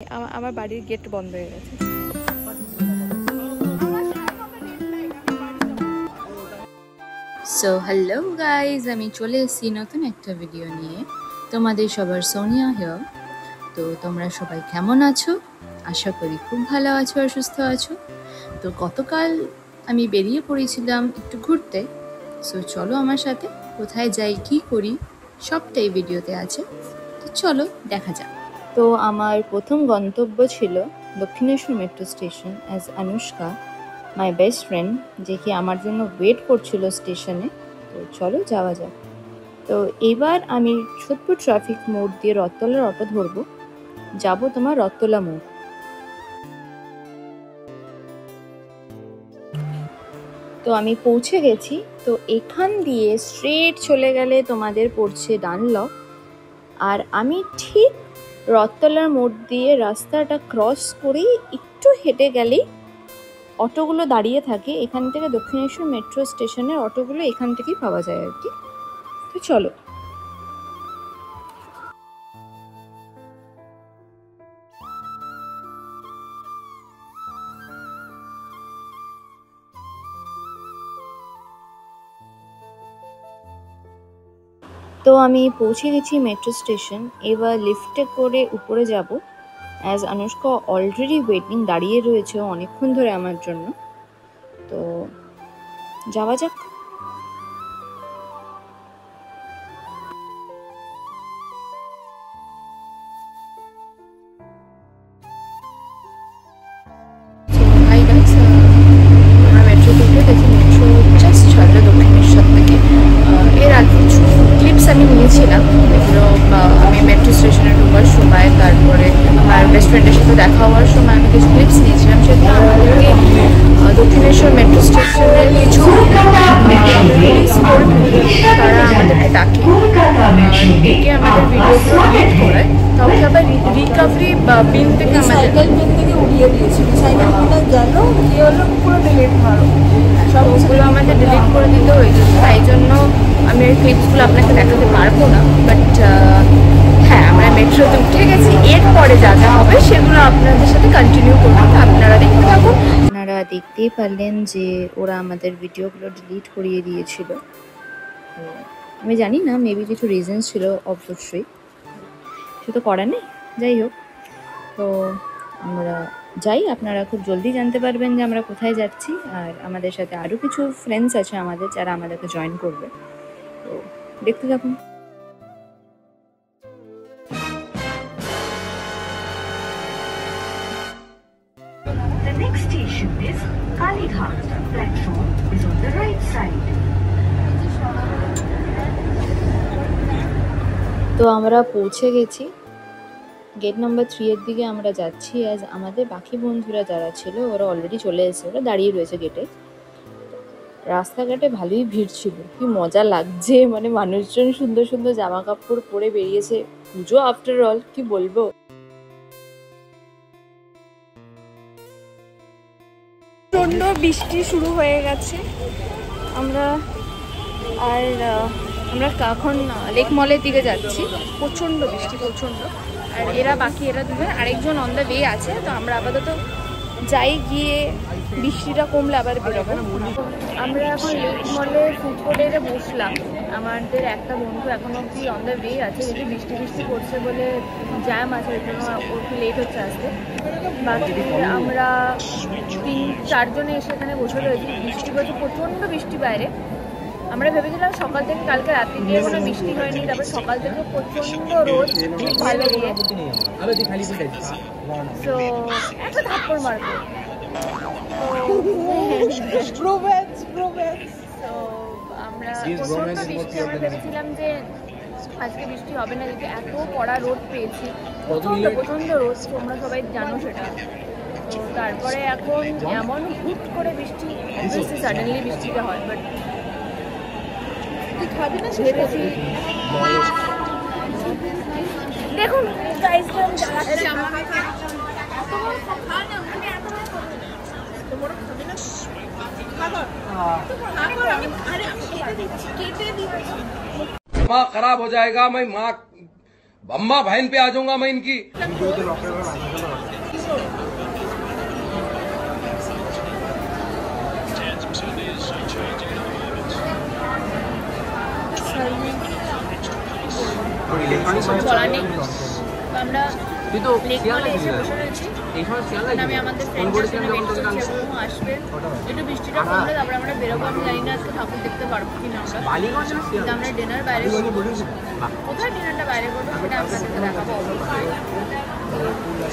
আমার বাড়ির গেট বন্ধ হয়ে গেছে। সো হ্যালো গাইজ, আমি চলে এসেছি নতুন একটা ভিডিও নিয়ে। তোমাদের সবার সোনিয়া হিয়ার। তো তোমরা সবাই কেমন আছো? আশা করি খুব ভালো আছো আর সুস্থ আছো। তো গতকাল আমি বেরিয়ে পড়েছিলাম একটু ঘুরতে। সো চলো আমার সাথে, কোথায় যাই কী করি সবটাই ভিডিওতে আছে। তো চলো দেখা যাক। তো আমার প্রথম গন্তব্য ছিল Dakshineswar metro station as Anushka, my best friend, যে কি আমার জন্য ওয়েট করছিল স্টেশনে। তো চলো যাওয়া যাক। তো এবার আমি সোদপুর ট্রাফিক মোড় দিয়ে রথতলার অটো ধরবো, যাব তোমার রথতলা মোড়। তো আমি পৌঁছে গেছি। তো এখান দিয়ে স্ট্রেট চলে গেলে তোমাদের পড়ছে ডানলপ, আর আমি ঠিক রথতলার মোড় দিয়ে রাস্তাটা ক্রস করেই একটু হেঁটে গেলেই অটোগুলো দাঁড়িয়ে থাকে। এখান থেকে দক্ষিণেশ্বর মেট্রো স্টেশনের অটোগুলো এখান থেকেই পাওয়া যায় আর কি। তো চলো। তো আমি পৌঁছে গেছি মেট্রো স্টেশন। এবার লিফটে করে উপরে যাব, অ্যাজ অনুষ্কা অলরেডি ওয়েটিং, দাঁড়িয়ে রয়েছে অনেকক্ষণ ধরে আমার জন্য। তো যাওয়া যাক। হাই গাইস, আমরা মেট্রোতে উঠে দেখি মেট্রো জাস্ট ছাড়লো দক্ষিণেশ্বর থেকে। এর আগে কিছু ক্লিপস আমি নিয়েছিলাম, এগুলো আমি মেট্রো স্টেশনে ঢোকার সময়, তারপরে আমার বেস্ট ফ্রেন্ডের সাথে দেখা হওয়ার সময় আমি কিছু ক্লিপস নিয়েছিলাম। সেগুলো আমাদেরকে দক্ষিণেশ্বর মেট্রো স্টেশনের কিছু তারা আমাদেরকে ডাকে, ডেকে আমাদের ভিডিওগুলো ডিলিট করায়। তবে আবার রিকভারি পিন থেকে সাইকেল পিন থেকে উড়িয়ে দিয়েছিল। সাইকেল পিনটা গেল, গিয়ে হলো পুরো ডিলিট মারো, সবগুলো আমাদের ডিলিট করে দিতে হয়েছে। তাই জন্য আমি ওই ক্লিপসগুলো আপনাকে দেখাতে পারবো না। বাট হ্যাঁ, আমরা মেট্রোতে উঠে গেছি। এরপরে যা যা হবে সেগুলো আপনাদের সাথে কন্টিনিউ করবো, আপনারা দেখতে থাকুন। আপনারা দেখতেই পারলেন যে ওরা আমাদের ভিডিওগুলো ডিলিট করিয়ে দিয়েছিল। আমি জানি না, মেবি কিছু রিজনস ছিল, অবশ্যই সে তো করার নেই। যাই হোক, তো আমরা যাই। আপনারা খুব জলদি জানতে পারবেন যে আমরা কোথায় যাচ্ছি। আর আমাদের সাথে আরও কিছু ফ্রেন্ডস আছে আমাদের, যারা আমাদেরকে জয়েন করবে। তো দেখতে থাকুন। The next station is Kalighat. Platform is on the right side. তো আমরা পৌঁছে গেছি গেট নাম্বার 3 এর দিকে আমরা যাচ্ছি। আজ আমাদের বাকি বন্ধুরা যারা ছিল ওরা অলরেডি চলে এসেছে, ওরা দাঁড়িয়ে রয়েছে গেটে। রাস্তাঘাটে ভালোই ভিড় ছিল, কি মজা লাগছে। মানে মানুষজন সুন্দর সুন্দর জামা কাপড় পরে বেরিয়েছে, পুজো আফটার অল, কি বলবো। প্রচণ্ড বৃষ্টি শুরু হয়ে গেছে। আমরা এখন লেক মলের দিকে যাচ্ছি। প্রচণ্ড বৃষ্টি, প্রচণ্ড। আর এরা দুজন, আরেকজন অন দ্য ওয়ে আছে। তো আমরা আপাতত যাই, গিয়ে বৃষ্টিটা কমলে আবার বেরোবো। আমরা এখন লেক মলে ফুড কোর্টে বসলাম। আমাদের একটা বন্ধু এখন অব্দি অন দ্য ওয়ে আছে, যদি বৃষ্টি করছে বলে জ্যাম আছে, ওই জন্য ওর একটু লেট হচ্ছে আসতে। বাকি আমরা 3-4 জনে এসে এখানে বসে রয়েছি। বৃষ্টি হচ্ছে, প্রচণ্ড বৃষ্টি বাইরে। আমরা ভেবেছিলাম সকাল থেকে, কালকে রাত্রি দিয়ে কোনো বৃষ্টি হয়নি, তারপর সকাল থেকে প্রচণ্ড রোদ, ভালো দিয়ে। তো একটা থাপ্পড় মারবো। তো আমরা প্রচণ্ড বৃষ্টি, আমরা ভেবেছিলাম যে আজকে বৃষ্টি হবে না, যদি এত কড়া রোদ পেয়েছি, প্রচণ্ড রোদ, তোমরা সবাই জানো সেটা। তো তারপরে এখন এমন হুট করে বৃষ্টি, অবভিয়াসলি সাডেনলি বৃষ্টিটা হয়, বাট ভেবেছি। দেখুন दिमाग खराब हो जाएगा। मैं माँ अम्मा बहन पे आ जाऊंगा मैं इनकी। আমি আমাদের ফ্রেন্ডের জন্য ওয়েট করছি এবং আসবে একটু বৃষ্টিটা কমলে তারপরে আমরা বেরোবো। আমি জানি না আজকে ঠাকুর দেখতে পারবো কিনা আমরা, কিন্তু আমরা ডিনার বাইরে করবো। কোথায় ডিনারটা বাইরে করবো সেটা আপনাদেরকে দেখাবো অবশ্যই।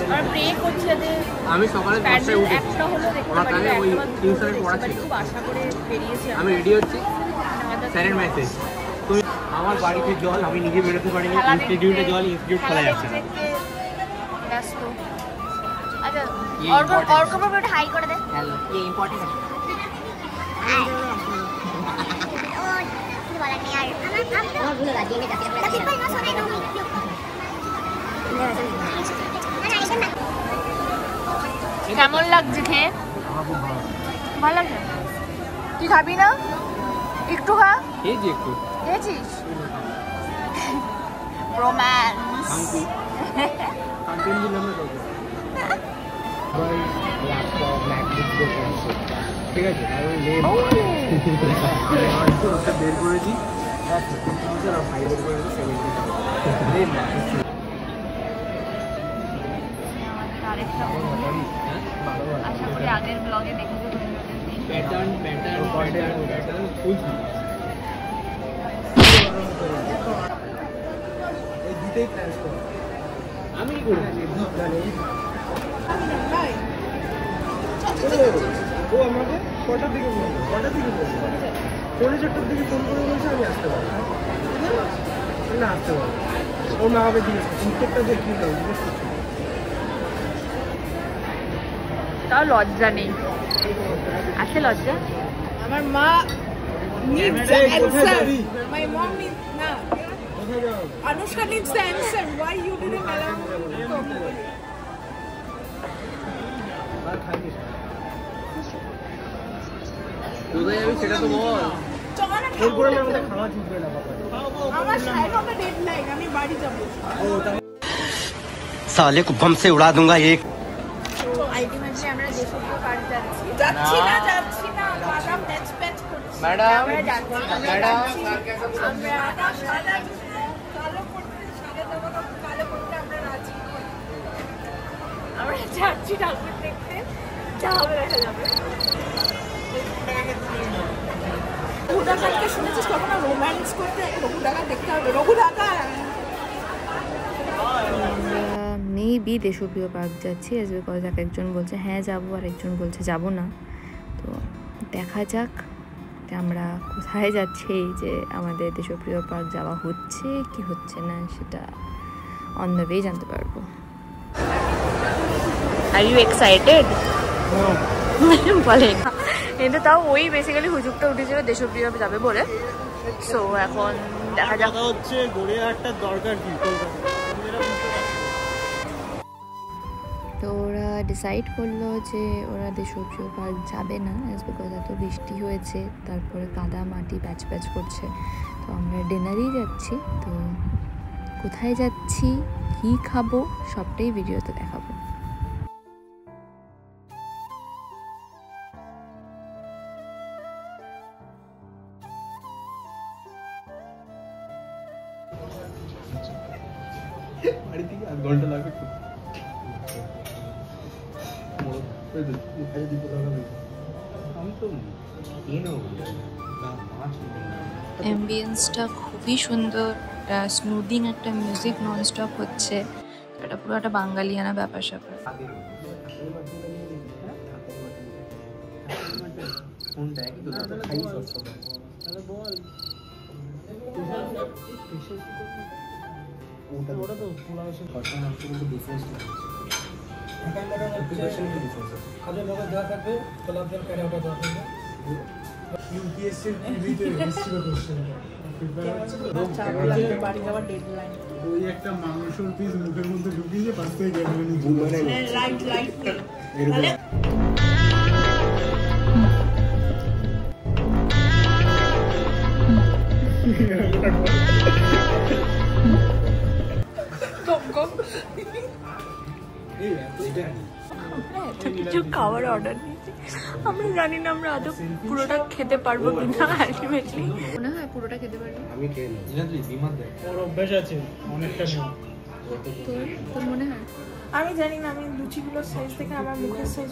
আমরা প্রে করছি যাতে আমি সকালে প্যান্ডেল একটা হলো দেখতে পারি, খুব আশা করে বেরিয়েছি। আমি রেডি হচ্ছি, স্যারের মেসেজ তুমি আমার বাড়িতে জল আমি নিজে বেরোতে পারিনি, ইনস্টিটিউটে জল ইনস্টিটিউট খোলা যাচ্ছে না। ব্যস্ত। আচ্ছা অর্ক বাবু একটু হাই করে দে। হ্যালো ये इंपॉर्टेंट है। কেমন লাগছে খেয়ে? ভালো লাগছে? তুই খাবি না? একটু খা। খেয়েছি একটু। খেয়েছিস? রোম্যান্স। কন্টেন্ট দিলাম না তোকে। ভাই ল্যাপটপ ম্যাকবুক ঠিক আছে আর ওই লেম আর তো ওটা বের করেছি আর ভাই বের করেছি 70 লেম আশা করি আগের ব্লগে দেখেছো প্যাটার্ন ফুল এই দুটেই ট্রান্সফার আমি কি করি ও আমাকে কটার দিকে বললো 4:30 দিকে ফোন করে বলছে আমি আসতে পারবো না, আসতে পারবো ও না হবে জিজ্ঞেস ইনস্পেক্টর দেখি না জিজ্ঞেস করছি তাও লজ্জা নেই। আছে লজ্জা? আমার মা needs the answer. My mom needs না Anushka needs the answer. Why you didn't allow me to come? কোথায় যাবি সেটা তো বল। এরপরে আমাদের খাওয়া জুটবে না বাবা। আমার 5:30 ডেডলাইন, আমি বাড়ি যাব। साले को बम से उड़ा दूंगा एक। তো আলটিমেটলি আমরা দেশপ্রিয় পার্ক যাচ্ছি। যাচ্ছি না ম্যাডাম নেক্সট করছি। ম্যাডাম আমরা যাচ্ছি আমরা কালো করতে সাদা দেবো না, কালো করতে আমরা রাজি। আমরা যাচ্ছি ঠাকুর দেখতে, যা হবে দেখা যাবে। রঘুদাকে শুনেছিস কখনো রোম্যান্স করতে? রঘুদাকে দেখতে হবে। রঘুদাকা মেবি দেশপ্রিয় পার্ক যাচ্ছি অ্যাজ বিকজ এক একজন বলছে হ্যাঁ যাবো আর একজন বলছে যাবো না। তো দেখা যাক আমরা কোথায় যাচ্ছি, এই যে আমাদের দেশপ্রিয় পার্ক যাওয়া হচ্ছে কি হচ্ছে না সেটা অন দ্য ওয়ে জানতে পারবো। Are you excited? বলে কিন্তু তাও ওই বেসিক্যালি হুজুকটা উঠেছিল দেশপ্রিয় যাবে বলে। সো এখন দেখা যাক হচ্ছে গড়িয়াহাটটার দরকার কি তো ওরা ডিসাইড করলো যে ওরা দেশপ্রিয় পার্ক যাবে না অ্যাজ বিকজ এত বৃষ্টি হয়েছে, তারপরে কাদা মাটি প্যাচ প্যাচ করছে। তো আমরা ডিনারেই যাচ্ছি। তো কোথায় যাচ্ছি, কী খাবো সবটাই ভিডিওতে দেখাবো। বাড়ি থেকে 1 ঘন্টা লাগবে তো আমি তো অ্যাম্বিয়েন্সটা খুবই সুন্দর, স্মুদিং একটা মিউজিক ননস্টপ হচ্ছে। এটা পুরো একটা বাঙালিয়ানা ব্যাপার স্যাপার। বাড়ি যাওয়ার ডেডলাইন। ওই একটা মাংসের পিস মুখের মধ্যে ঢুকিয়ে পাশ থেকে গেলে রাইট কিছু খাবার অর্ডার দিয়েছি, আমরা জানি না আমরা আদৌ পুরোটা খেতে পারবো কিনা। আলটিমেটলি মনে হয় পুরোটা খেতে পারবো। আমি খেয়ে নেব, ওর অভ্যাস আছে অনেকটা নেওয়া। তোর মনে হয়? আমি জানি না, আমি লুচিগুলোর সাইজ থেকে আমার মুখের সাইজ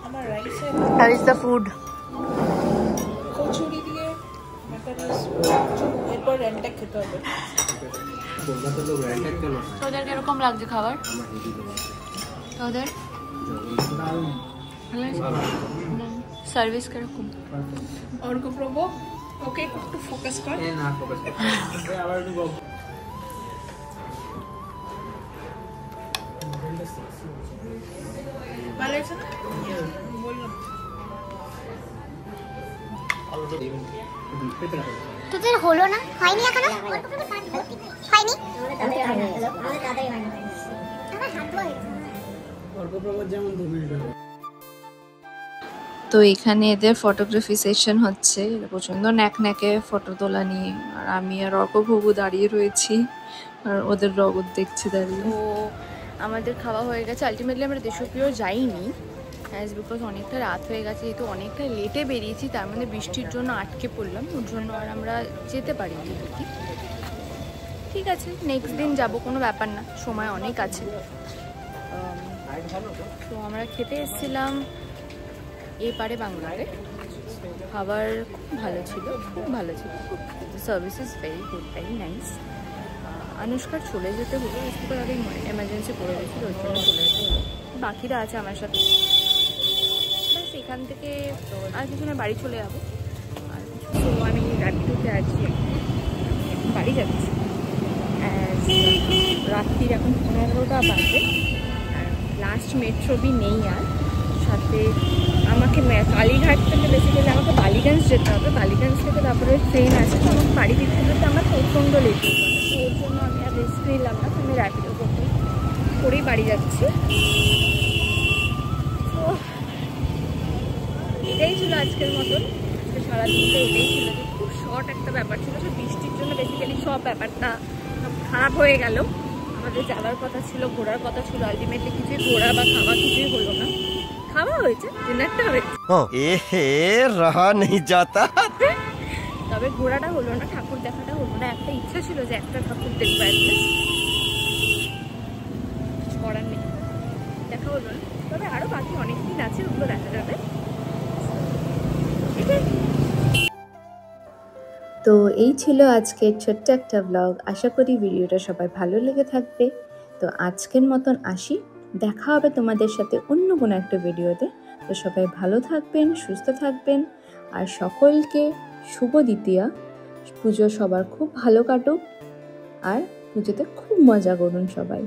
আমার রাইসে That is the food. Kachori দিয়ে এরপর রেন্টটা খেতে হবে। কলকাতার লোক র্যান্টাক কেন? তোদের কিরকম লাগছে খাবার? তোদের সার্ভিস কিরকম? অর্ঘপ্রভ ওকে একটু ফোকাস কর। না ফোকাস কর, আবার একটু গপ। ভালো আছে না? বললাম তোদের হলো না, হয়নি এখনো, হয়নি। তো এখানে এদের ফটোগ্রাফি সেশন হচ্ছে, প্রচণ্ড ন্যাকন্যাকে ফটো তোলা নিয়ে। আর আমি আর অর্কপ্রভু দাঁড়িয়ে রয়েছি আর ওদের রগত দেখছি দাঁড়িয়ে। তো আমাদের খাওয়া হয়ে গেছে। আলটিমেটলি আমরা দেশপ্রিয় যাইনি, অ্যাজ বিকজ অনেকটা রাত হয়ে গেছে, যেহেতু অনেকটা লেটে বেরিয়েছি, তার মধ্যে বৃষ্টির জন্য আটকে পড়লাম, ওর জন্য আর আমরা যেতে পারিনি। ঠিক আছে, নেক্সট দিন যাব, কোনো ব্যাপার না, সময় অনেক আছে। তো আমরা খেতে এসেছিলাম এপারে বাংলারে। খাবার খুব ভালো ছিল, খুব ভালো ছিল, খুব service is very good, very nice. আনুষ্কার চলে যেতে হলো, একটু আগে এমার্জেন্সি পড়ে গেছিল, ওই জন্য চলে যেতে হলো। বাকিরা আছে আমার সাথে, ব্যাস এখান থেকে আর কিছু না, বাড়ি চলে যাবো। আর কিছু আমি র্যাপিডোতে আছি, বাড়ি যাচ্ছি। রাত্রির এখন 11টা বাজে, আর লাস্ট মেট্রোবি নেই আর সাথে। আমাকে কালীঘাট থেকে বেসিক্যালি আমাকে বালিগঞ্জ যেতে হবে, বালিগঞ্জ থেকে তারপরে ট্রেন আছে, তো আমাকে বাড়ি ফিরতে ফিরতে আমার প্রচণ্ড লেট হয়ে যাবে। তো ওর জন্য আমি আর রেস্ট নিলাম না, আমি র্যাপিডো করেই বাড়ি যাচ্ছি। তো এটাই ছিল আজকের মতন, সারাদিনটা এটাই ছিল, যে খুব শর্ট একটা ব্যাপার ছিল। তো বৃষ্টির জন্য বেসিক্যালি সব ব্যাপারটা খারাপ হয়ে গেল। আমাদের যাওয়ার কথা ছিল, ঘোরার কথা ছিল, আলটিমেটলি কিছুই ঘোরা বা খাওয়া কিছুই হলো না। খাওয়া হয়েছে, ডিনারটা হয়েছে, रहा नहीं जाता। তবে ঘোরাটা হলো না, ঠাকুর দেখাটা হলো না। একটা ইচ্ছা ছিল যে একটা ঠাকুর দেখবো, কিছু করার নেই, দেখা হলো না। তবে আরো বাকি অনেক দিন আছে, ওগুলো দেখা যাবে। তো এই ছিল আজকের ছোট্ট একটা ব্লগ। আশা করি ভিডিওটা সবাই ভালো লেগে থাকবে। তো আজকের মতন আসি, দেখা হবে তোমাদের সাথে অন্য কোনো একটা ভিডিওতে। তো সবাই ভালো থাকবেন, সুস্থ থাকবেন, আর সকলকে শুভ দ্বিতীয়া। পুজো সবার খুব ভালো কাটুক, আর পুজোতে খুব মজা করুন সবাই।